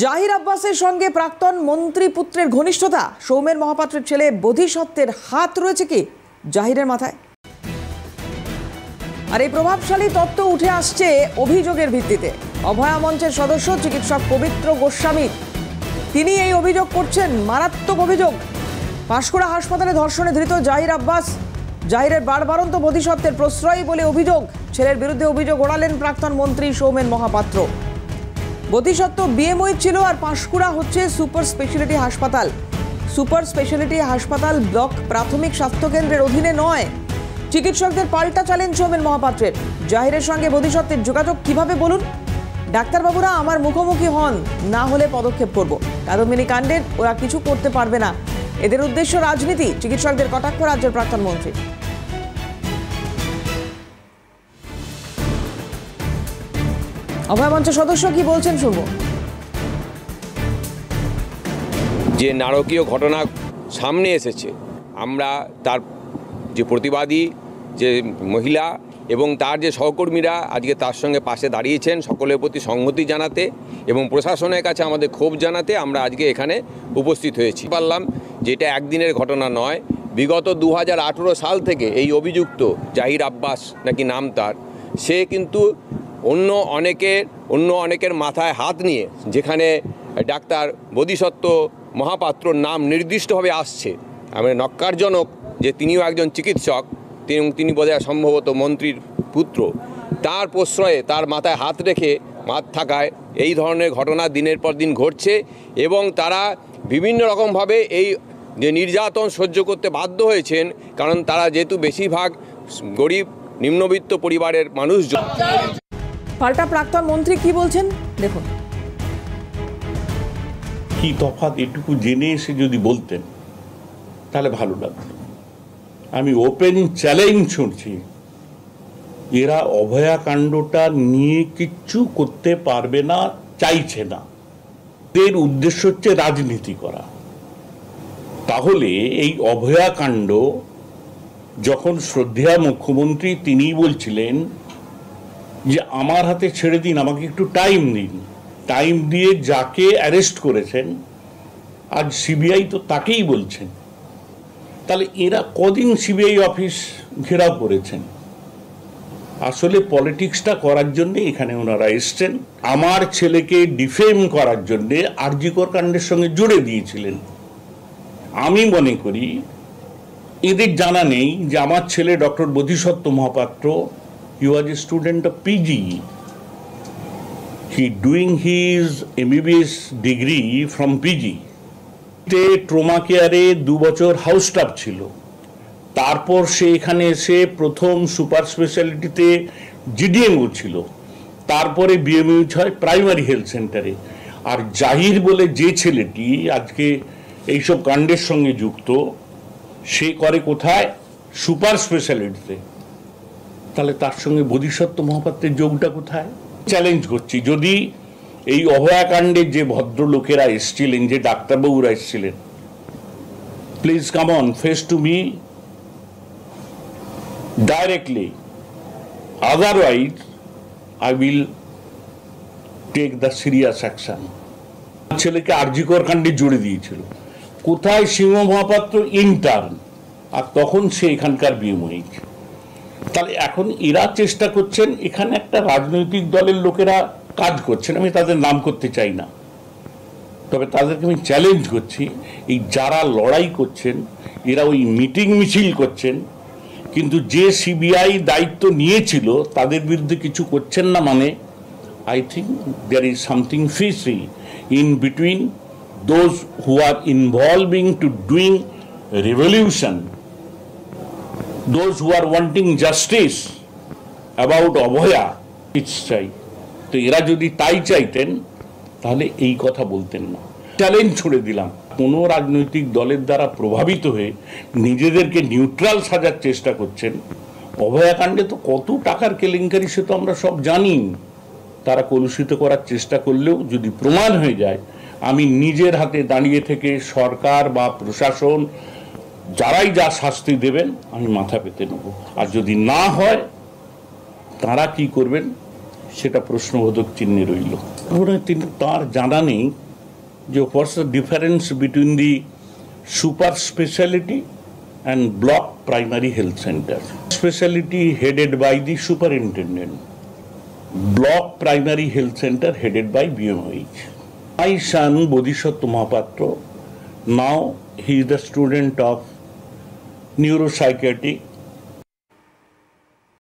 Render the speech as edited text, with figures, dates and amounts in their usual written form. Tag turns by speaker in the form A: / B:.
A: জাহির আব্বাসের সঙ্গে প্রাক্তন মন্ত্রী পুত্রের ঘনিষ্ঠতা, সৌমেন মহাপাত্রের ছেলে বোধিসত্ত্বের হাত রয়েছে কি জাহিরের মাথায়? আর এই প্রভাবশালী তত্ত্ব উঠে আসছে অভিযোগের ভিত্তিতে। অভয়া মঞ্চের সদস্য চিকিৎসক পবিত্র গোস্বামী তিনি এই অভিযোগ করছেন, মারাত্মক অভিযোগ। পাঁশকুড়া হাসপাতালে ধর্ষণে ধৃত জাহির আব্বাস, জাহিরের বাড়বাড়ন্ত বোধিসত্ত্বের প্রশ্রয় বলে অভিযোগ। ছেলের বিরুদ্ধে অভিযোগ ওড়ালেন প্রাক্তন মন্ত্রী সৌমেন মহাপাত্র। বোধিসত্ত্ব বিএমওই ছিল, আর পাঁশকুড়া হচ্ছে সুপার স্পেশালিটি হাসপাতাল। সুপার স্পেশালিটি হাসপাতাল ব্লক প্রাথমিক স্বাস্থ্যকেন্দ্রের অধীনে নয়। চিকিৎসকদের পাল্টা চ্যালেঞ্জ সৌমেন মহাপাত্রের। জাহিরের সঙ্গে বোধিসত্ত্বের যোগাযোগ কিভাবে বলুন? ডাক্তারবাবুরা আমার মুখোমুখি হন, না হলে পদক্ষেপ করব। কাদম্বিনী কাণ্ডের ওরা কিছু করতে পারবে না, এদের উদ্দেশ্য রাজনীতি। চিকিৎসকদের কটাক্ষ রাজ্যের প্রাক্তন মন্ত্রী। অভয় মঞ্চের সদস্য কি বলছেন শুনবো।
B: যে নারকীয় ঘটনা সামনে এসেছে, আমরা তার যে প্রতিবাদী যে মহিলা এবং তার যে সহকর্মীরা আজকে তার সঙ্গে পাশে দাঁড়িয়েছেন, সকলের প্রতি সংহতি জানাতে এবং প্রশাসনের কাছে আমাদের ক্ষোভ জানাতে আমরা আজকে এখানে উপস্থিত হয়েছি। বললাম যে এটা একদিনের ঘটনা নয়, বিগত 2018 সাল থেকে এই অভিযুক্ত জাহির আব্বাস নাকি নাম তার, সে কিন্তু অন্য অনেকের মাথায় হাত নিয়ে, যেখানে ডাক্তার বোধিসত্ত্ব মহাপাত্রর নাম নির্দিষ্টভাবে আসছে, আমরা নক্কারজনক যে তিনিও একজন চিকিৎসক, তিনি বোধহয় সম্ভবত মন্ত্রীর পুত্র, তার প্রশ্রয়ে তার মাথায় হাত রেখে মাত থাকায় এই ধরনের ঘটনা দিনের পর দিন ঘটছে এবং তারা বিভিন্ন রকমভাবে এই যে নির্যাতন সহ্য করতে বাধ্য হয়েছেন, কারণ তারা যেহেতু বেশিরভাগ গরিব নিম্নবিত্ত পরিবারের মানুষজন।
A: পাল্টা প্রাক্তন মন্ত্রী কি বলছেন দেখুন।
C: কি তফাৎ এটুকু জেনে এসে যদি বলতেন তাহলে ভালো লাগতো। আমি ওপেন চ্যালেঞ্জ ছুঁড়ছি, এরা অভয়া কাণ্ডটা নিয়ে কিচ্ছু করতে পারবে না, চাইছে না। এর উদ্দেশ্য হচ্ছে রাজনীতি করা। তাহলে এই অভয়া কাণ্ড যখন শ্রদ্ধেয় মুখ্যমন্ত্রী তিনি বলছিলেন যে আমার হাতে ছেড়ে দিন, আমাকে একটু টাইম দিন, টাইম দিয়ে যাকে অ্যারেস্ট করেছেন আজ সিবিআই তো তাকেই বলছেন, তাহলে এরা কদিন সিবিআই অফিস ঘেরাও করেছেন? আসলে পলিটিক্সটা করার জন্য এখানে ওনারা এসছেন। আমার ছেলেকে ডিফেম করার জন্যে আরজিকর কাণ্ডের সঙ্গে জুড়ে দিয়েছিলেন। আমি মনে করি এদের জানা নেই যে আমার ছেলে doctor Bodhisattva Mahapatra, he was a student of PG. He doing his MBBS degree from PG. Trauma কেয়ারে 2 বছর হাউস স্টাফ ছিল, তারপর সে এখানে এসে প্রথম সুপার স্পেশালিটিতে জিডিএমও ছিল, তারপরে বিএমইউ হয় প্রাইমারি হেলথ সেন্টারে। আর জাহির বলে যে ছেলেটি আজকে এইসব কাণ্ডের সঙ্গে যুক্ত, সে করে কোথায়? সুপার স্পেশালিটিতে। তাহলে তার সঙ্গে বোধিসত্ত্ব মহাপাত্রের যোগটা কোথায়? চ্যালেঞ্জ করছি, যদি এই অভয়াকাণ্ডের যে ভদ্রলোকেরা এসছিলেন, যে ডাক্তারবাবুরা এসছিলেন, please come on, face to me directly, otherwise I will take the serious action. ছেলেকে আরজিকর কাণ্ডে জুড়ে দিয়েছিল, কোথায়? সিংহ মহাপাত্র ইন্টার্ন, আর তখন সে এখানকার বিএমওই। তাহলে এখন এরা চেষ্টা করছেন, এখানে একটা রাজনৈতিক দলের লোকেরা কাজ করছেন, আমি তাদের নাম করতে চাই না, তবে তাদেরকে আমি চ্যালেঞ্জ করছি, এই যারা লড়াই করছেন এরা ওই মিটিং মিছিল করছেন, কিন্তু যে সিবিআই দায়িত্ব নিয়েছিল তাদের বিরুদ্ধে কিছু করছেন না, মানে I think there is something fishy in between those who are involving to doing revolution, those who are wanting justice about Abhaya. চাই তো এরা যদি তাই চাইতেন তাহলে এই কথা বলতেন না। চ্যালেঞ্জ ছুড়ে দিলাম, কোনো রাজনৈতিক দলের দ্বারা প্রভাবিত হয়ে নিজেদেরকে নিউট্রাল সাজার চেষ্টা করছেন। অভয়াকাণ্ডে তো কত টাকার কেলেঙ্কারি সে তো আমরা সব জানি। তারা কলুষিত করার চেষ্টা করলেও যদি প্রমাণ হয়ে যায়, আমি নিজের হাতে দাঁড়িয়ে থেকে সরকার বা প্রশাসন যারাই যা শাস্তি দেবেন আমি মাথা পেতে নেব। আর যদি না হয় তারা কি করবেন সেটা প্রশ্নবোধক চিহ্নে রইল। তিনি তার জানা নেই যে what's the difference between the super speciality and block primary health centre. Speciality headed by the superintendent, block primary health centre headed by BMH. My son Bodhisattva Mahapatra, now he is the student of neuropsychiatric